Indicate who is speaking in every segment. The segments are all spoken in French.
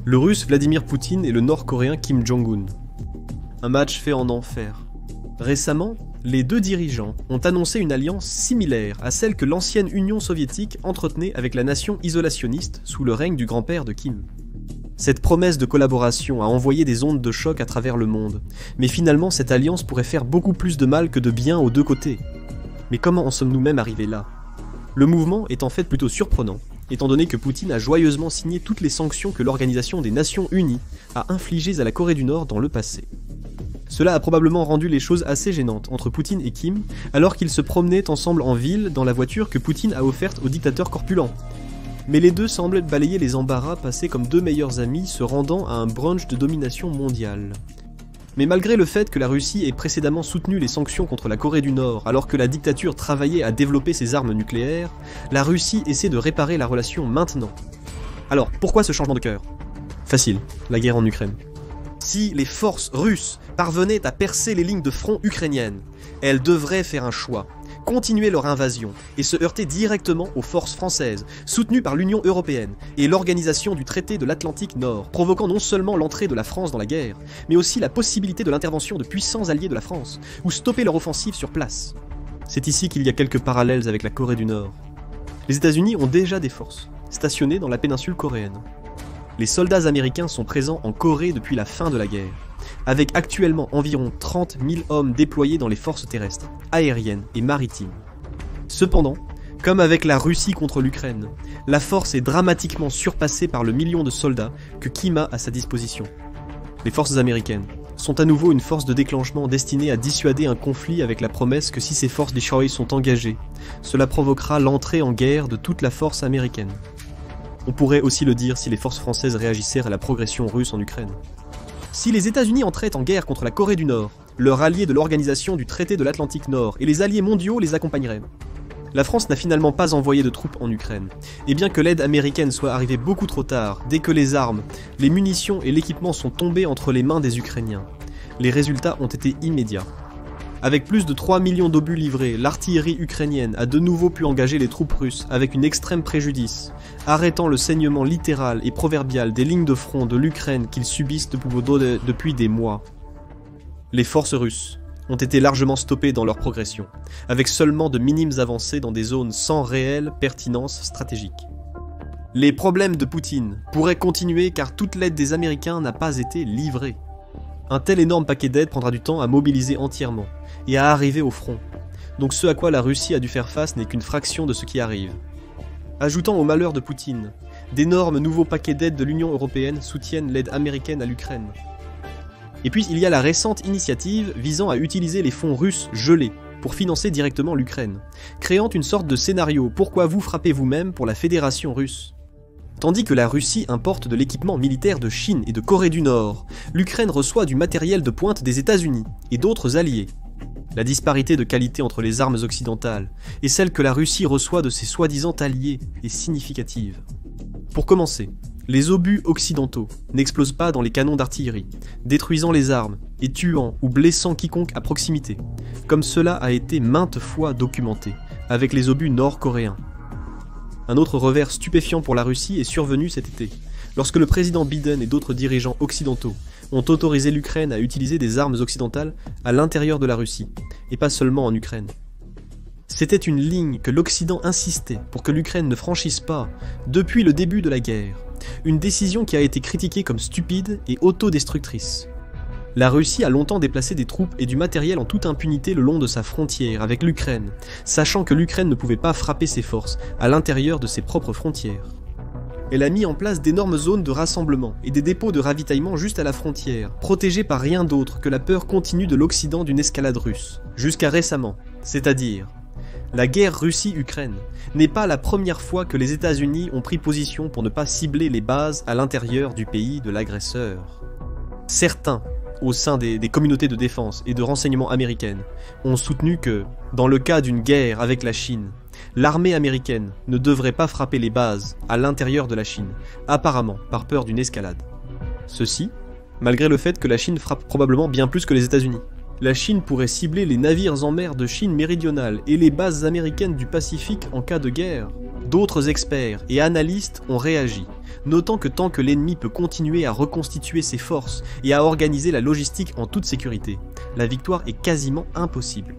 Speaker 1: le russe Vladimir Poutine et le nord-coréen Kim Jong-un. Un match fait en enfer. Récemment, les deux dirigeants ont annoncé une alliance similaire à celle que l'ancienne Union soviétique entretenait avec la nation isolationniste sous le règne du grand-père de Kim. Cette promesse de collaboration a envoyé des ondes de choc à travers le monde, mais finalement cette alliance pourrait faire beaucoup plus de mal que de bien aux deux côtés. Mais comment en sommes-nous même arrivés là? Le mouvement est en fait plutôt surprenant, étant donné que Poutine a joyeusement signé toutes les sanctions que l'Organisation des Nations Unies a infligées à la Corée du Nord dans le passé. Cela a probablement rendu les choses assez gênantes entre Poutine et Kim, alors qu'ils se promenaient ensemble en ville dans la voiture que Poutine a offerte au dictateur corpulent. Mais les deux semblent balayer les embarras passés comme deux meilleurs amis se rendant à un brunch de domination mondiale. Mais malgré le fait que la Russie ait précédemment soutenu les sanctions contre la Corée du Nord alors que la dictature travaillait à développer ses armes nucléaires, la Russie essaie de réparer la relation maintenant. Alors, pourquoi ce changement de cœur? Facile, la guerre en Ukraine. Si les forces russes parvenaient à percer les lignes de front ukrainiennes, elles devraient faire un choix. Continuer leur invasion et se heurter directement aux forces françaises, soutenues par l'Union européenne et l'organisation du traité de l'Atlantique Nord, provoquant non seulement l'entrée de la France dans la guerre, mais aussi la possibilité de l'intervention de puissants alliés de la France, ou stopper leur offensive sur place. C'est ici qu'il y a quelques parallèles avec la Corée du Nord. Les États-Unis ont déjà des forces, stationnées dans la péninsule coréenne. Les soldats américains sont présents en Corée depuis la fin de la guerre, avec actuellement environ 30 000 hommes déployés dans les forces terrestres, aériennes et maritimes. Cependant, comme avec la Russie contre l'Ukraine, la force est dramatiquement surpassée par le million de soldats que Kim a à sa disposition. Les forces américaines sont à nouveau une force de déclenchement destinée à dissuader un conflit avec la promesse que si ces forces des Choi sont engagées, cela provoquera l'entrée en guerre de toute la force américaine. On pourrait aussi le dire si les forces françaises réagissaient à la progression russe en Ukraine. Si les États-Unis entraient en guerre contre la Corée du Nord, leur allié de l'organisation du traité de l'Atlantique Nord et les alliés mondiaux les accompagneraient. La France n'a finalement pas envoyé de troupes en Ukraine, et bien que l'aide américaine soit arrivée beaucoup trop tard, dès que les armes, les munitions et l'équipement sont tombés entre les mains des Ukrainiens, les résultats ont été immédiats. Avec plus de 3 millions d'obus livrés, l'artillerie ukrainienne a de nouveau pu engager les troupes russes avec une extrême préjudice, arrêtant le saignement littéral et proverbial des lignes de front de l'Ukraine qu'ils subissent depuis des mois. Les forces russes ont été largement stoppées dans leur progression, avec seulement de minimes avancées dans des zones sans réelle pertinence stratégique. Les problèmes de Poutine pourraient continuer car toute l'aide des Américains n'a pas été livrée. Un tel énorme paquet d'aide prendra du temps à mobiliser entièrement, et à arriver au front. Donc ce à quoi la Russie a dû faire face n'est qu'une fraction de ce qui arrive. Ajoutant au malheur de Poutine, d'énormes nouveaux paquets d'aide de l'Union européenne soutiennent l'aide américaine à l'Ukraine. Et puis il y a la récente initiative visant à utiliser les fonds russes gelés pour financer directement l'Ukraine, créant une sorte de scénario « Pourquoi vous frappez vous-même » pour la Fédération russe. Tandis que la Russie importe de l'équipement militaire de Chine et de Corée du Nord, l'Ukraine reçoit du matériel de pointe des États-Unis et d'autres alliés. La disparité de qualité entre les armes occidentales et celle que la Russie reçoit de ses soi-disant alliés est significative. Pour commencer, les obus occidentaux n'explosent pas dans les canons d'artillerie, détruisant les armes et tuant ou blessant quiconque à proximité, comme cela a été maintes fois documenté avec les obus nord-coréens. Un autre revers stupéfiant pour la Russie est survenu cet été, lorsque le président Biden et d'autres dirigeants occidentaux ont autorisé l'Ukraine à utiliser des armes occidentales à l'intérieur de la Russie, et pas seulement en Ukraine. C'était une ligne que l'Occident insistait pour que l'Ukraine ne franchisse pas depuis le début de la guerre, une décision qui a été critiquée comme stupide et autodestructrice. La Russie a longtemps déplacé des troupes et du matériel en toute impunité le long de sa frontière avec l'Ukraine, sachant que l'Ukraine ne pouvait pas frapper ses forces à l'intérieur de ses propres frontières. Elle a mis en place d'énormes zones de rassemblement et des dépôts de ravitaillement juste à la frontière, protégés par rien d'autre que la peur continue de l'Occident d'une escalade russe, jusqu'à récemment, c'est-à-dire la guerre Russie-Ukraine n'est pas la première fois que les États-Unis ont pris position pour ne pas cibler les bases à l'intérieur du pays de l'agresseur. Certains, au sein des communautés de défense et de renseignement américaines, ont soutenu que, dans le cas d'une guerre avec la Chine, l'armée américaine ne devrait pas frapper les bases à l'intérieur de la Chine, apparemment par peur d'une escalade. Ceci, malgré le fait que la Chine frappe probablement bien plus que les États-Unis. La Chine pourrait cibler les navires en mer de Chine méridionale et les bases américaines du Pacifique en cas de guerre. D'autres experts et analystes ont réagi, notant que tant que l'ennemi peut continuer à reconstituer ses forces et à organiser la logistique en toute sécurité, la victoire est quasiment impossible.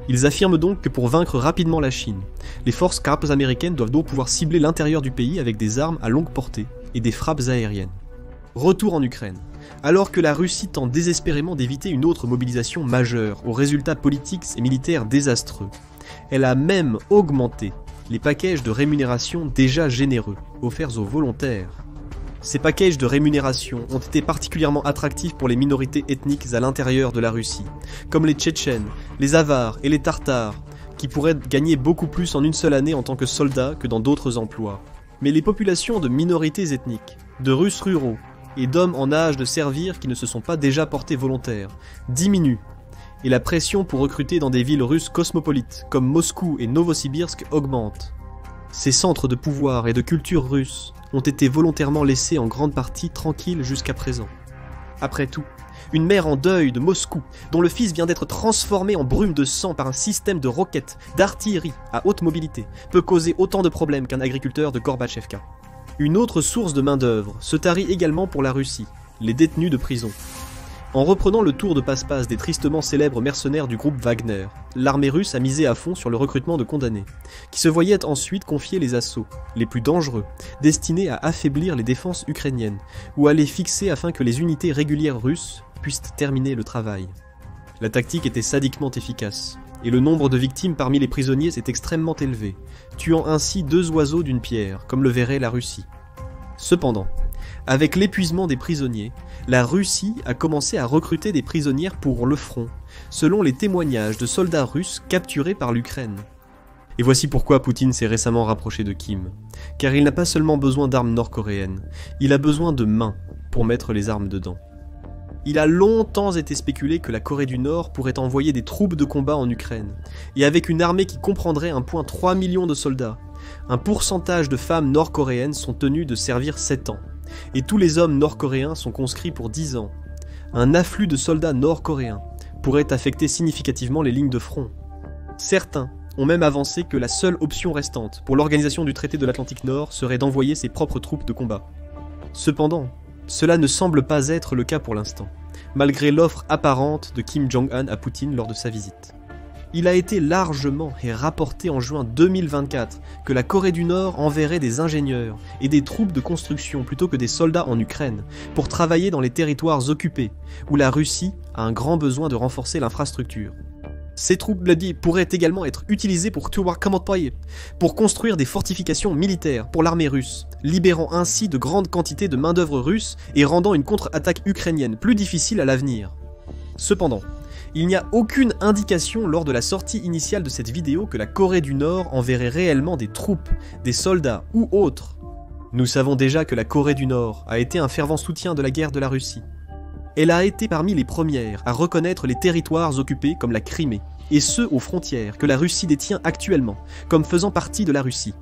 Speaker 1: Ils affirment donc que pour vaincre rapidement la Chine, les forces CARPS américaines doivent donc pouvoir cibler l'intérieur du pays avec des armes à longue portée et des frappes aériennes. Retour en Ukraine. Alors que la Russie tente désespérément d'éviter une autre mobilisation majeure aux résultats politiques et militaires désastreux, elle a même augmenté les packages de rémunération déjà généreux offerts aux volontaires. Ces packages de rémunération ont été particulièrement attractifs pour les minorités ethniques à l'intérieur de la Russie, comme les Tchétchènes, les Avars et les Tartares, qui pourraient gagner beaucoup plus en une seule année en tant que soldats que dans d'autres emplois. Mais les populations de minorités ethniques, de Russes ruraux et d'hommes en âge de servir qui ne se sont pas déjà portés volontaires diminuent, et la pression pour recruter dans des villes russes cosmopolites comme Moscou et Novosibirsk augmente. Ces centres de pouvoir et de culture russe ont été volontairement laissés en grande partie tranquilles jusqu'à présent. Après tout, une mère en deuil de Moscou, dont le fils vient d'être transformé en brume de sang par un système de roquettes, d'artillerie à haute mobilité, peut causer autant de problèmes qu'un agriculteur de Gorbatchevka. Une autre source de main-d'œuvre se tarit également pour la Russie, les détenus de prison. En reprenant le tour de passe-passe des tristement célèbres mercenaires du groupe Wagner, l'armée russe a misé à fond sur le recrutement de condamnés, qui se voyaient ensuite confier les assauts, les plus dangereux, destinés à affaiblir les défenses ukrainiennes, ou à les fixer afin que les unités régulières russes puissent terminer le travail. La tactique était sadiquement efficace, et le nombre de victimes parmi les prisonniers est extrêmement élevé, tuant ainsi 2 oiseaux d'une pierre, comme le verrait la Russie. Cependant, avec l'épuisement des prisonniers, la Russie a commencé à recruter des prisonnières pour le front, selon les témoignages de soldats russes capturés par l'Ukraine. Et voici pourquoi Poutine s'est récemment rapproché de Kim. Car il n'a pas seulement besoin d'armes nord-coréennes, il a besoin de mains pour mettre les armes dedans. Il a longtemps été spéculé que la Corée du Nord pourrait envoyer des troupes de combat en Ukraine, et avec une armée qui comprendrait 1,3 million de soldats, un pourcentage de femmes nord-coréennes sont tenues de servir 7 ans, et tous les hommes nord-coréens sont conscrits pour 10 ans. Un afflux de soldats nord-coréens pourrait affecter significativement les lignes de front. Certains ont même avancé que la seule option restante pour l'organisation du traité de l'Atlantique Nord serait d'envoyer ses propres troupes de combat. Cependant, cela ne semble pas être le cas pour l'instant, malgré l'offre apparente de Kim Jong-un à Poutine lors de sa visite. Il a été largement et rapporté en juin 2024 que la Corée du Nord enverrait des ingénieurs et des troupes de construction plutôt que des soldats en Ukraine pour travailler dans les territoires occupés, où la Russie a un grand besoin de renforcer l'infrastructure. Ces troupes pourraient également être utilisées pour construire des fortifications militaires pour l'armée russe, libérant ainsi de grandes quantités de main-d'œuvre russe et rendant une contre-attaque ukrainienne plus difficile à l'avenir. Cependant, il n'y a aucune indication lors de la sortie initiale de cette vidéo que la Corée du Nord enverrait réellement des troupes, des soldats ou autres. Nous savons déjà que la Corée du Nord a été un fervent soutien de la guerre de la Russie. Elle a été parmi les premières à reconnaître les territoires occupés comme la Crimée, et ceux aux frontières que la Russie détient actuellement, comme faisant partie de la Russie.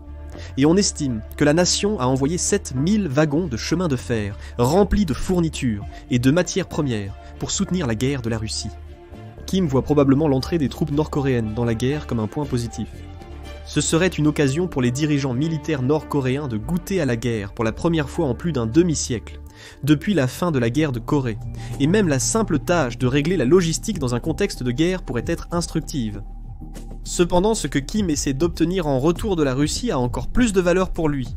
Speaker 1: Et on estime que la nation a envoyé 7000 wagons de chemin de fer, remplis de fournitures et de matières premières, pour soutenir la guerre de la Russie. Kim voit probablement l'entrée des troupes nord-coréennes dans la guerre comme un point positif. Ce serait une occasion pour les dirigeants militaires nord-coréens de goûter à la guerre pour la première fois en plus d'un demi-siècle, depuis la fin de la guerre de Corée, et même la simple tâche de régler la logistique dans un contexte de guerre pourrait être instructive. Cependant, ce que Kim essaie d'obtenir en retour de la Russie a encore plus de valeur pour lui.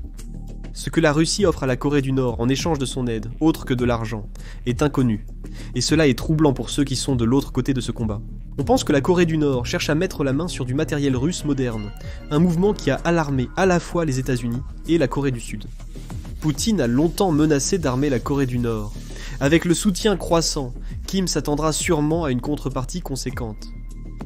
Speaker 1: Ce que la Russie offre à la Corée du Nord en échange de son aide, autre que de l'argent, est inconnu, et cela est troublant pour ceux qui sont de l'autre côté de ce combat. On pense que la Corée du Nord cherche à mettre la main sur du matériel russe moderne, un mouvement qui a alarmé à la fois les États-Unis et la Corée du Sud. Poutine a longtemps menacé d'armer la Corée du Nord. Avec le soutien croissant, Kim s'attendra sûrement à une contrepartie conséquente.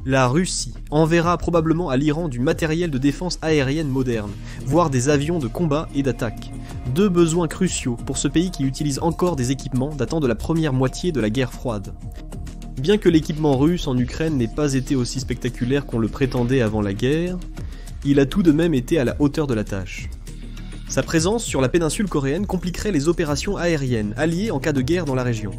Speaker 1: La Russie enverra probablement à l'Iran du matériel de défense aérienne moderne, voire des avions de combat et d'attaque. 2 besoins cruciaux pour ce pays qui utilise encore des équipements datant de la première moitié de la guerre froide. Bien que l'équipement russe en Ukraine n'ait pas été aussi spectaculaire qu'on le prétendait avant la guerre, il a tout de même été à la hauteur de la tâche. Sa présence sur la péninsule coréenne compliquerait les opérations aériennes alliées en cas de guerre dans la région.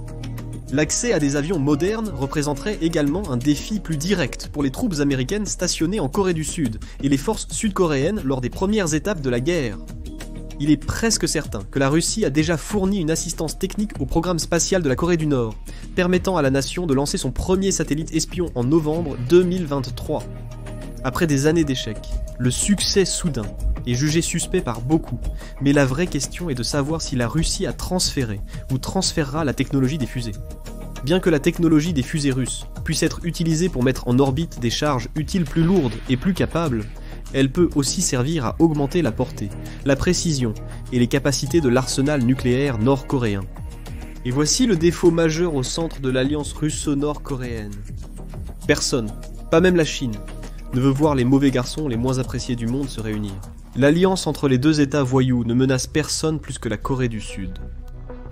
Speaker 1: L'accès à des avions modernes représenterait également un défi plus direct pour les troupes américaines stationnées en Corée du Sud et les forces sud-coréennes lors des premières étapes de la guerre. Il est presque certain que la Russie a déjà fourni une assistance technique au programme spatial de la Corée du Nord, permettant à la nation de lancer son premier satellite espion en novembre 2023. Après des années d'échecs, le succès soudain est jugé suspect par beaucoup, mais la vraie question est de savoir si la Russie a transféré ou transférera la technologie des fusées. Bien que la technologie des fusées russes puisse être utilisée pour mettre en orbite des charges utiles plus lourdes et plus capables, elle peut aussi servir à augmenter la portée, la précision et les capacités de l'arsenal nucléaire nord-coréen. Et voici le défaut majeur au centre de l'alliance russo-nord-coréenne. Personne, pas même la Chine, ne veut voir les mauvais garçons les moins appréciés du monde se réunir. L'alliance entre les deux États voyous ne menace personne plus que la Corée du Sud.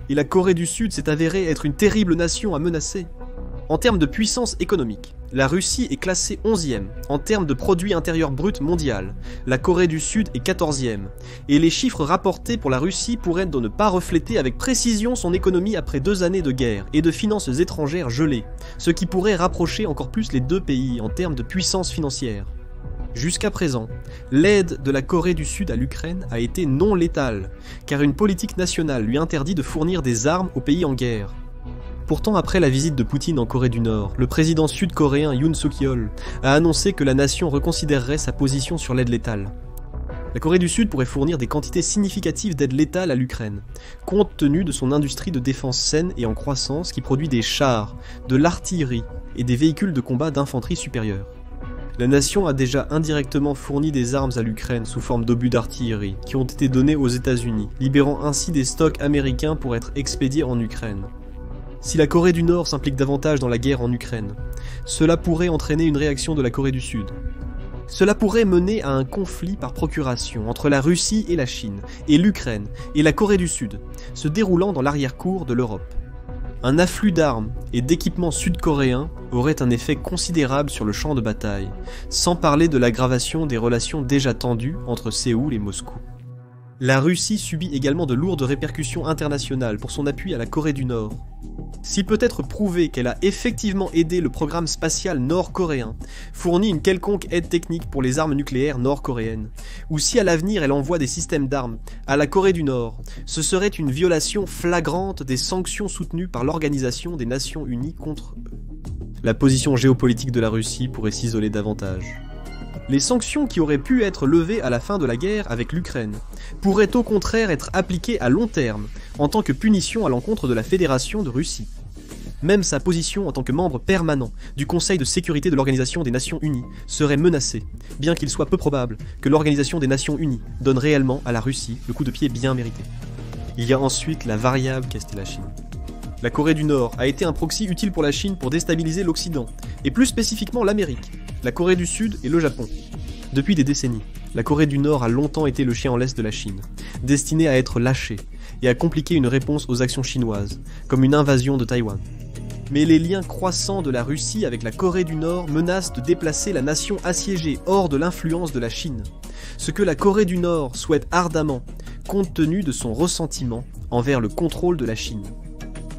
Speaker 1: Et la Corée du Sud s'est avérée être une terrible nation à menacer. En termes de puissance économique, la Russie est classée 11e. En termes de produit intérieur brut mondial, la Corée du Sud est 14e. Et les chiffres rapportés pour la Russie pourraient ne pas refléter avec précision son économie après 2 années de guerre et de finances étrangères gelées, ce qui pourrait rapprocher encore plus les deux pays en termes de puissance financière. Jusqu'à présent, l'aide de la Corée du Sud à l'Ukraine a été non létale, car une politique nationale lui interdit de fournir des armes aux pays en guerre. Pourtant, après la visite de Poutine en Corée du Nord, le président sud-coréen Yoon Suk-yeol a annoncé que la nation reconsidérerait sa position sur l'aide létale. La Corée du Sud pourrait fournir des quantités significatives d'aide létale à l'Ukraine, compte tenu de son industrie de défense saine et en croissance qui produit des chars, de l'artillerie et des véhicules de combat d'infanterie supérieure. La nation a déjà indirectement fourni des armes à l'Ukraine sous forme d'obus d'artillerie qui ont été donnés aux États-Unis, libérant ainsi des stocks américains pour être expédiés en Ukraine. Si la Corée du Nord s'implique davantage dans la guerre en Ukraine, cela pourrait entraîner une réaction de la Corée du Sud. Cela pourrait mener à un conflit par procuration entre la Russie et la Chine, et l'Ukraine et la Corée du Sud, se déroulant dans l'arrière-cour de l'Europe. Un afflux d'armes et d'équipements sud-coréens aurait un effet considérable sur le champ de bataille, sans parler de l'aggravation des relations déjà tendues entre Séoul et Moscou. La Russie subit également de lourdes répercussions internationales pour son appui à la Corée du Nord. S'il peut être prouvé qu'elle a effectivement aidé le programme spatial nord-coréen, fourni une quelconque aide technique pour les armes nucléaires nord-coréennes, ou si à l'avenir elle envoie des systèmes d'armes à la Corée du Nord, ce serait une violation flagrante des sanctions soutenues par l'Organisation des Nations Unies contre eux. La position géopolitique de la Russie pourrait s'isoler davantage. Les sanctions qui auraient pu être levées à la fin de la guerre avec l'Ukraine pourraient au contraire être appliquées à long terme, en tant que punition à l'encontre de la Fédération de Russie. Même sa position en tant que membre permanent du Conseil de sécurité de l'Organisation des Nations Unies serait menacée, bien qu'il soit peu probable que l'Organisation des Nations Unies donne réellement à la Russie le coup de pied bien mérité. Il y a ensuite la variable qu'est la Chine. La Corée du Nord a été un proxy utile pour la Chine pour déstabiliser l'Occident, et plus spécifiquement l'Amérique, la Corée du Sud et le Japon. Depuis des décennies, la Corée du Nord a longtemps été le chien en laisse de la Chine, destiné à être lâché et à compliquer une réponse aux actions chinoises, comme une invasion de Taïwan. Mais les liens croissants de la Russie avec la Corée du Nord menacent de déplacer la nation assiégée hors de l'influence de la Chine, ce que la Corée du Nord souhaite ardemment, compte tenu de son ressentiment envers le contrôle de la Chine.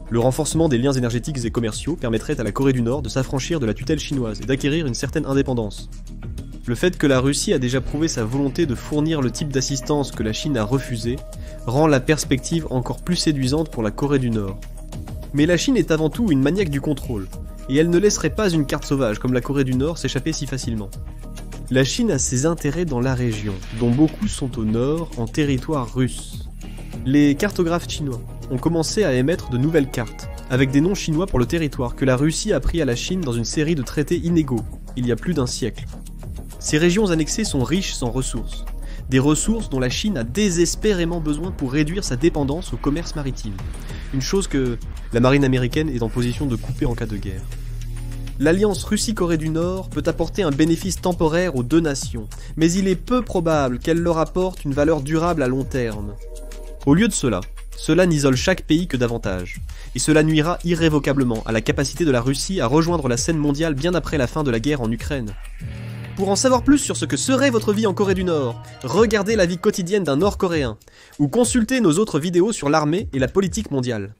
Speaker 1: Le renforcement des liens énergétiques et commerciaux permettrait à la Corée du Nord de s'affranchir de la tutelle chinoise et d'acquérir une certaine indépendance. Le fait que la Russie a déjà prouvé sa volonté de fournir le type d'assistance que la Chine a refusé rend la perspective encore plus séduisante pour la Corée du Nord. Mais la Chine est avant tout une maniaque du contrôle, et elle ne laisserait pas une carte sauvage comme la Corée du Nord s'échapper si facilement. La Chine a ses intérêts dans la région, dont beaucoup sont au nord, en territoire russe. Les cartographes chinois ont commencé à émettre de nouvelles cartes, avec des noms chinois pour le territoire que la Russie a pris à la Chine dans une série de traités inégaux, il y a plus d'un siècle. Ces régions annexées sont riches en ressources, des ressources dont la Chine a désespérément besoin pour réduire sa dépendance au commerce maritime, une chose que la marine américaine est en position de couper en cas de guerre. L'alliance Russie-Corée du Nord peut apporter un bénéfice temporaire aux deux nations, mais il est peu probable qu'elle leur apporte une valeur durable à long terme. Au lieu de cela n'isole chaque pays que davantage, et cela nuira irrévocablement à la capacité de la Russie à rejoindre la scène mondiale bien après la fin de la guerre en Ukraine. Pour en savoir plus sur ce que serait votre vie en Corée du Nord, regardez la vie quotidienne d'un Nord-Coréen, ou consultez nos autres vidéos sur l'armée et la politique mondiale.